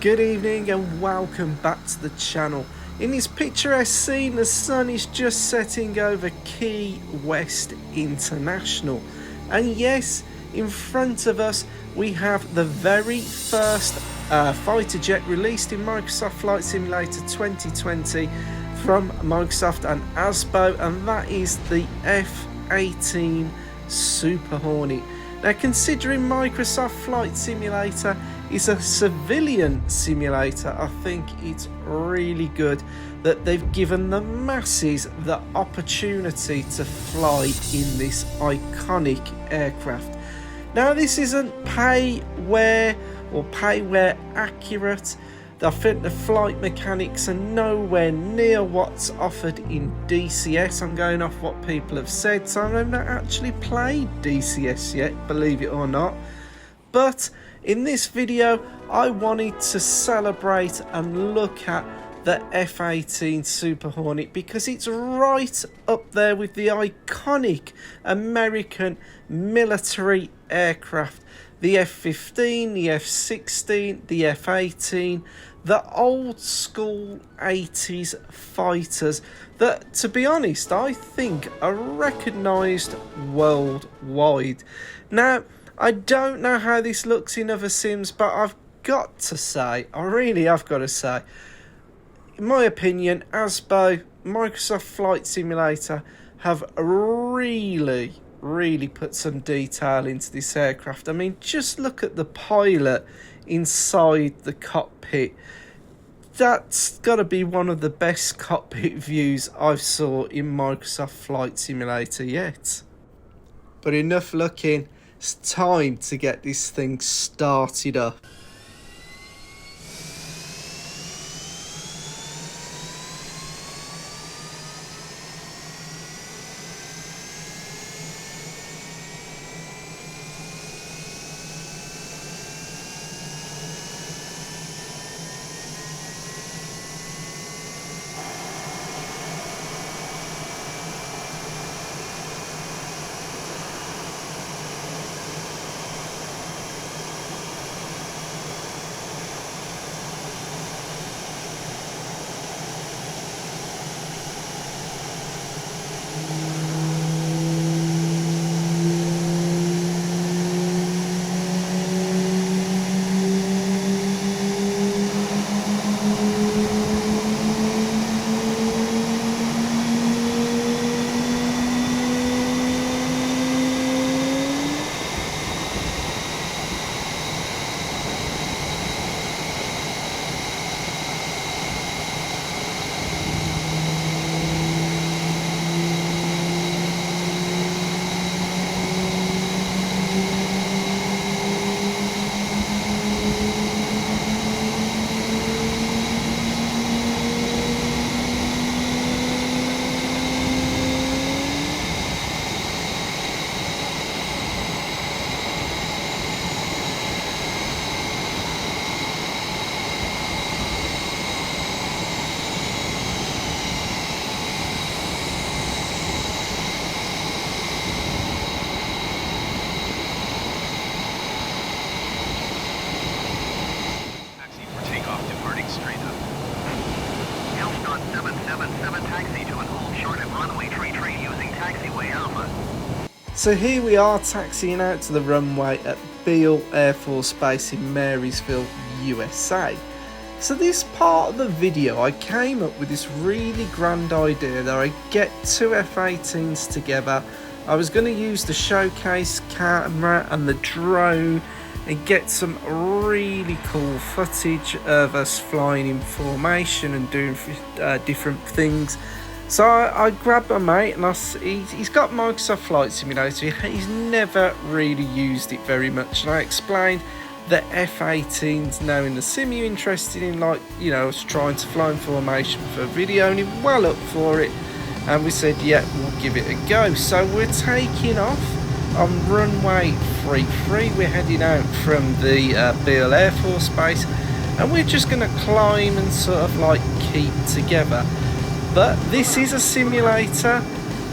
Good evening and welcome back to the channel. In this picturesque scene, the sun is just setting over Key West International. And yes, in front of us we have the very first fighter jet released in Microsoft Flight Simulator 2020 from Microsoft and Asbo, and that is the F-18 Super Hornet. Now, considering Microsoft Flight Simulator is a civilian simulator, I think it's really good that they've given the masses the opportunity to fly in this iconic aircraft. Now, this isn't pay-ware or pay-ware accurate. I think the flight mechanics are nowhere near what's offered in DCS. I'm going off what people have said, so I've not actually played DCS yet, believe it or not. But in this video, I wanted to celebrate and look at the F-18 Super Hornet because it's right up there with the iconic American military aircraft. The F-15, the F-16, the F-18, the old school 80s fighters that, to be honest, I think are recognised worldwide. Now, I don't know how this looks in other sims, but I've got to say, I really have got to say, in my opinion, Asbo, Microsoft Flight Simulator have really put some detail into this aircraft. I mean, just look at the pilot inside the cockpit. That's got to be one of the best cockpit views I've saw in Microsoft Flight Simulator yet. But enough looking, it's time to get this thing started up. So here we are taxiing out to the runway at Beale Air Force Base in Marysville, USA. So this part of the video, I came up with this really grand idea that I get two F-18s together. I was going to use the showcase camera and the drone and get some really cool footage of us flying in formation and doing different things. So I grabbed my mate, and he's got Microsoft Flight Simulator. He's never really used it very much, and I explained that F-18's now in the sim you're interested in, like, you know, I was trying to fly in formation for a video, and he's well up for it, and we said, yeah, we'll give it a go. So we're taking off on runway 33. We're heading out from the Beale Air Force Base, and we're just going to climb and sort of like keep together. But this is a simulator,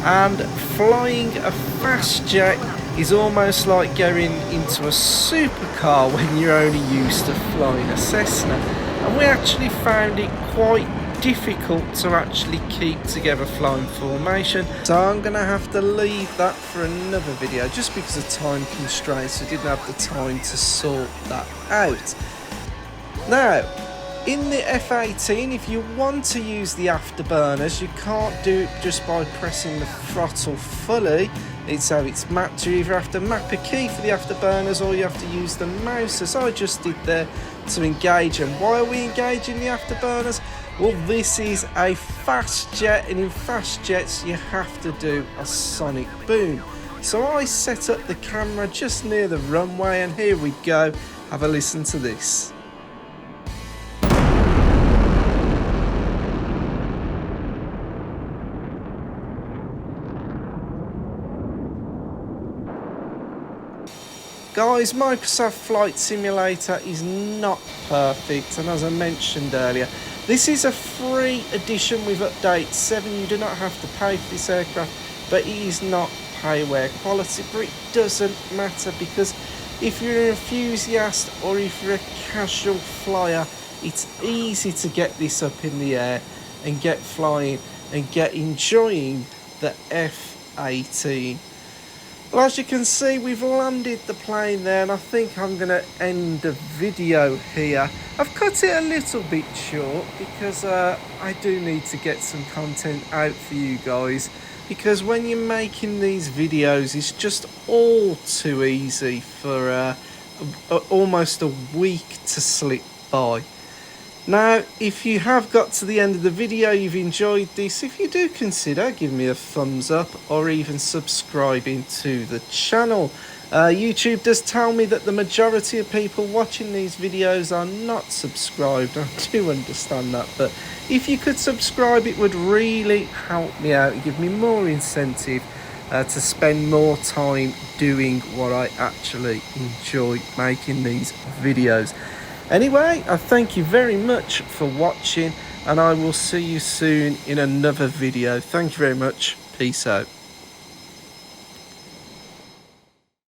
and flying a fast jet is almost like going into a supercar when you're only used to flying a Cessna. and we actually found it quite difficult to actually keep together flying formation. So I'm going to have to leave that for another video just because of time constraints. I didn't have the time to sort that out. Now, in the F-18, if you want to use the afterburners, you can't do it just by pressing the throttle fully. It's how it's mapped. You either have to map a key for the afterburners or you have to use the mouse, as I just did there, to engage them. Why are we engaging the afterburners? Well, this is a fast jet, and in fast jets you have to do a sonic boom. So I set up the camera just near the runway, and here we go. Have a listen to this. Guys, Microsoft Flight Simulator is not perfect, and as I mentioned earlier, this is a free edition with update 7. You do not have to pay for this aircraft, but it is not payware quality. But it doesn't matter, because if you're an enthusiast or if you're a casual flyer, it's easy to get this up in the air and get flying and get enjoying the F-18. Well, as you can see, we've landed the plane there, and I think I'm going to end the video here. I've cut it a little bit short because I do need to get some content out for you guys, because when you're making these videos, it's just all too easy for almost a week to slip by. Now, if you have got to the end of the video, you've enjoyed this, if you do consider giving me a thumbs up or even subscribing to the channel. YouTube does tell me that the majority of people watching these videos are not subscribed. I do understand that, but if you could subscribe, it would really help me out and give me more incentive to spend more time doing what I actually enjoy, making these videos. Anyway, I thank you very much for watching, and I will see you soon in another video. Thank you very much. Peace out.